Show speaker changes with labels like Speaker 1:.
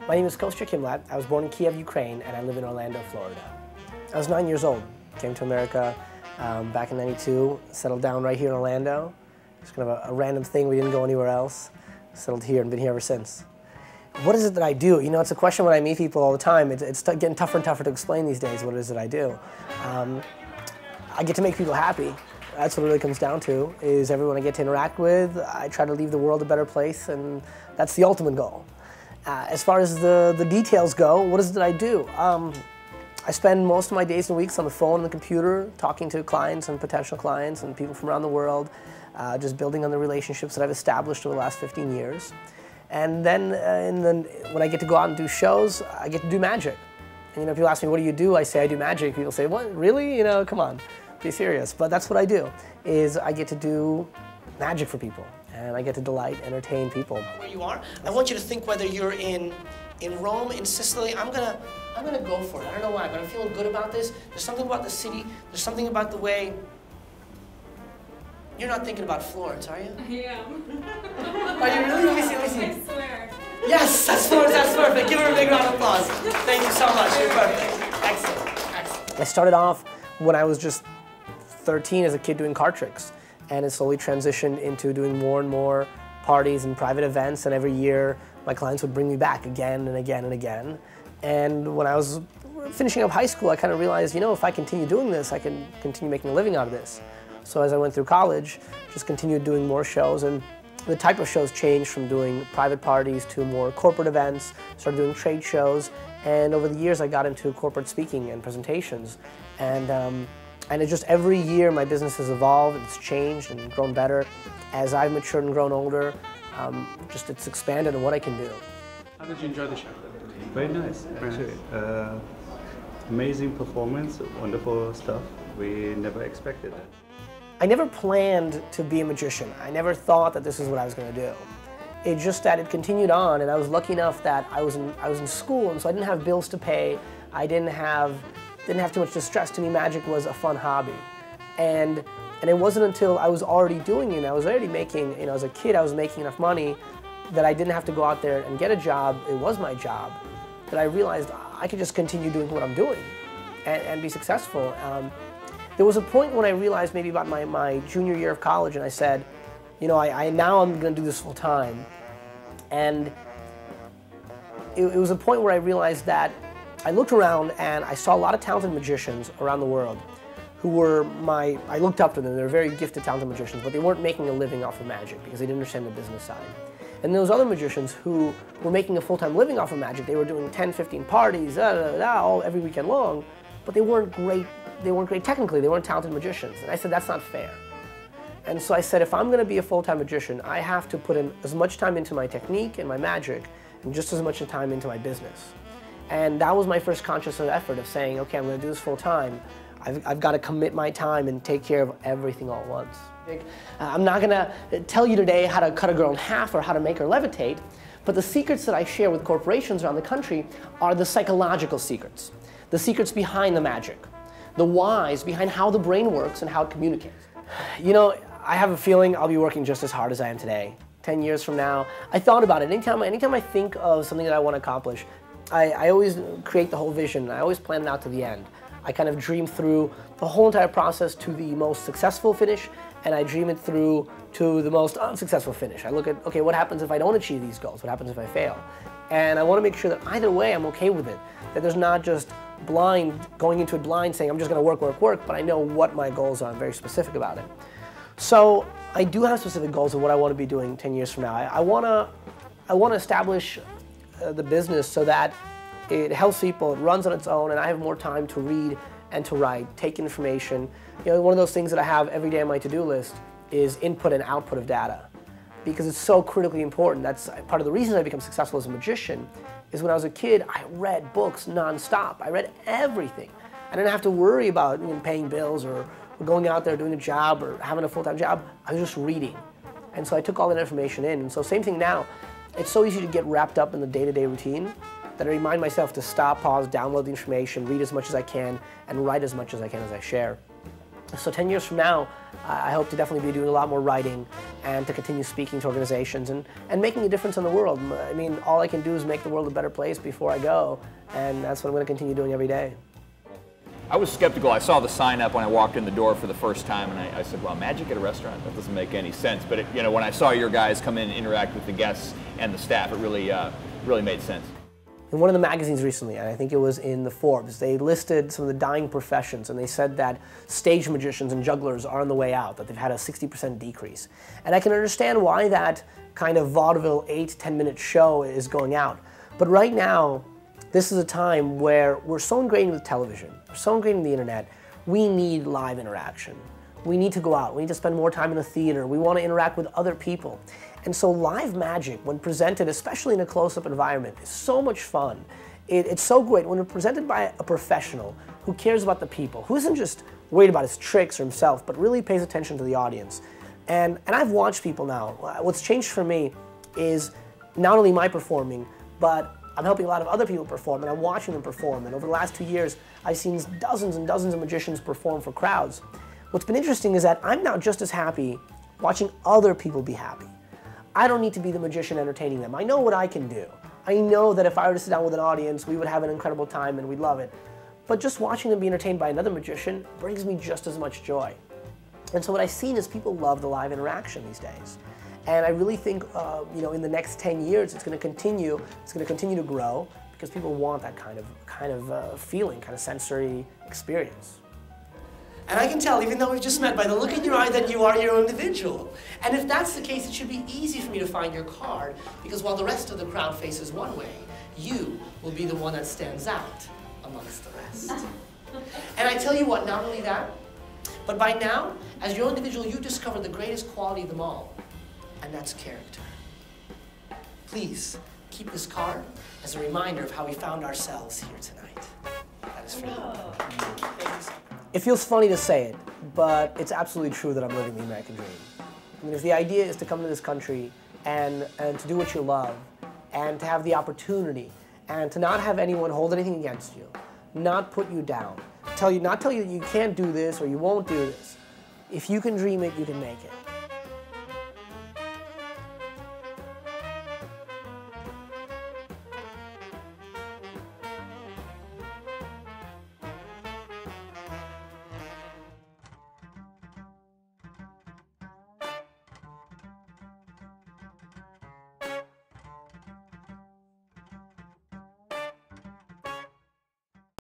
Speaker 1: My name is Kostya Kimlat. I was born in Kiev, Ukraine, and I live in Orlando, Florida. I was 9 years old. Came to America back in '92, settled down right here in Orlando. It's kind of a random thing. We didn't go anywhere else. Settled here and been here ever since. What is it that I do? You know, it's a question when I meet people all the time. It's getting tougher and tougher to explain these days what it is that I do. I get to make people happy. That's what it really comes down to, is everyone I get to interact with, I try to leave the world a better place, and that's the ultimate goal. As far as the details go, what is it that I do? I spend most of my days and weeks on the phone and the computer, talking to clients and potential clients and people from around the world, just building on the relationships that I've established over the last 15 years. And then when I get to go out and do shows, I get to do magic. And you know, people ask me, what do you do? I say, I do magic. People say, what, really? You know, come on, be serious. But that's what I do, is I get to do magic for people. And I get to delight, entertain people. Where you are, I want you to think whether you're in Rome, in Sicily. I'm gonna go for it. I don't know why, but I'm feeling good about this. There's something about the city. There's something about the way. You're not thinking about Florence, are you?
Speaker 2: I am.
Speaker 1: Are you really? Let me see. Let me see.
Speaker 2: I swear.
Speaker 1: Yes, that's Florence. That's perfect. Give her a big round of applause. Thank you so much. You're perfect. Excellent. Excellent. I started off when I was just 13 as a kid doing card tricks. And it slowly transitioned into doing more and more parties and private events, and every year my clients would bring me back again and again and again. And when I was finishing up high school, I kind of realized, you know, if I continue doing this, I can continue making a living out of this. So as I went through college, just continued doing more shows, and the type of shows changed from doing private parties to more corporate events, started doing trade shows, and over the years I got into corporate speaking and presentations. And it just every year my business has evolved, it's changed and grown better. As I've matured and grown older, just it's expanded on what I can do.
Speaker 3: How did you enjoy the show?
Speaker 4: Very nice, actually. Amazing performance, wonderful stuff. We never expected that.
Speaker 1: I never planned to be a magician. I never thought that this is what I was going to do. It just that it continued on, and I was lucky enough that I was in school, and so I didn't have bills to pay. I didn't have too much distress. To me, magic was a fun hobby. And it wasn't until I was already doing it, I was already making, you know, as a kid, I was making enough money that I didn't have to go out there and get a job. It was my job, that I realized I could just continue doing what I'm doing and be successful. There was a point when I realized, maybe about my junior year of college, and I said, you know, now I'm going to do this full time. And it was a point where I realized that I looked around and I saw a lot of talented magicians around the world who were I looked up to them. They were very gifted, talented magicians, but they weren't making a living off of magic because they didn't understand the business side. And there was other magicians who were making a full-time living off of magic. They were doing 10, 15 parties, all every weekend long, but they weren't great. They weren't great technically. They weren't talented magicians. And I said, that's not fair. And so I said, if I'm going to be a full-time magician, I have to put in as much time into my technique and my magic and just as much time into my business. And that was my first conscious effort of saying, okay, I'm going to do this full time. I've got to commit my time and take care of everything all at once. I'm not going to tell you today how to cut a girl in half or how to make her levitate, but the secrets that I share with corporations around the country are the psychological secrets, the secrets behind the magic, the whys behind how the brain works and how it communicates. You know, I have a feeling I'll be working just as hard as I am today. 10 years from now, I thought about it. Anytime I think of something that I want to accomplish, I always create the whole vision. I always plan it out to the end. I kind of dream through the whole entire process to the most successful finish, and I dream it through to the most unsuccessful finish. I look at, okay, what happens if I don't achieve these goals? What happens if I fail? And I want to make sure that either way I'm okay with it, that there's not just going into it blind saying I'm just going to work, but I know what my goals are. I'm very specific about it. So I do have specific goals of what I want to be doing 10 years from now. I want to establish the business so that it helps people, it runs on its own, and I have more time to read and to write, take information. You know, one of those things that I have every day on my to-do list is input and output of data, because it's so critically important. That's part of the reason I become successful as a magician, is when I was a kid, I read books nonstop. I read everything. I didn't have to worry about paying bills or going out there doing a job or having a full-time job. I was just reading. And so I took all that information in. And so same thing now. It's so easy to get wrapped up in the day-to-day routine that I remind myself to stop, pause, download the information, read as much as I can, and write as much as I can as I share. So 10 years from now, I hope to definitely be doing a lot more writing and to continue speaking to organizations and making a difference in the world. I mean, all I can do is make the world a better place before I go, and that's what I'm going to continue doing every day.
Speaker 2: I was skeptical. I saw the sign up when I walked in the door for the first time, and I said, well, magic at a restaurant? That doesn't make any sense. But when I saw your guys come in and interact with the guests and the staff, it really made sense.
Speaker 1: In one of the magazines recently, and I think it was in the Forbes, they listed some of the dying professions, and they said that stage magicians and jugglers are on the way out, that they've had a 60% decrease. And I can understand why that kind of vaudeville 8-10-minute show is going out. But right now, this is a time where we're so ingrained with television, we're so ingrained in the internet, we need live interaction. We need to go out, we need to spend more time in a theater, we want to interact with other people. And so live magic, when presented, especially in a close-up environment, is so much fun. It's so great when it's presented by a professional who cares about the people, who isn't just worried about his tricks or himself, but really pays attention to the audience. And I've watched people now. What's changed for me is not only my performing, but I'm helping a lot of other people perform, and I'm watching them perform. And over the last 2 years, I've seen dozens and dozens of magicians perform for crowds. What's been interesting is that I'm now just as happy watching other people be happy. I don't need to be the magician entertaining them. I know what I can do. I know that if I were to sit down with an audience, we would have an incredible time and we'd love it. But just watching them be entertained by another magician brings me just as much joy. And so what I've seen is people love the live interaction these days. And I really think, in the next 10 years, it's going to continue to grow because people want that kind of feeling, kind of sensory experience.
Speaker 3: And I can tell, even though we've just met, by the look in your eye that you are your own individual. And if that's the case, it should be easy for me to find your card, because while the rest of the crowd faces one way, you will be the one that stands out amongst the rest. And I tell you what, not only that, but by now, as your own individual, you discover the greatest quality of them all, and that's character. Please, keep this card as a reminder of how we found ourselves here tonight. That is for you. Thank you so much.
Speaker 1: It feels funny to say it, but it's absolutely true that I'm living the American dream. I mean, if the idea is to come to this country and to do what you love, and to have the opportunity, and to not have anyone hold anything against you, not put you down, not tell you that you can't do this or you won't do this. If you can dream it, you can make it.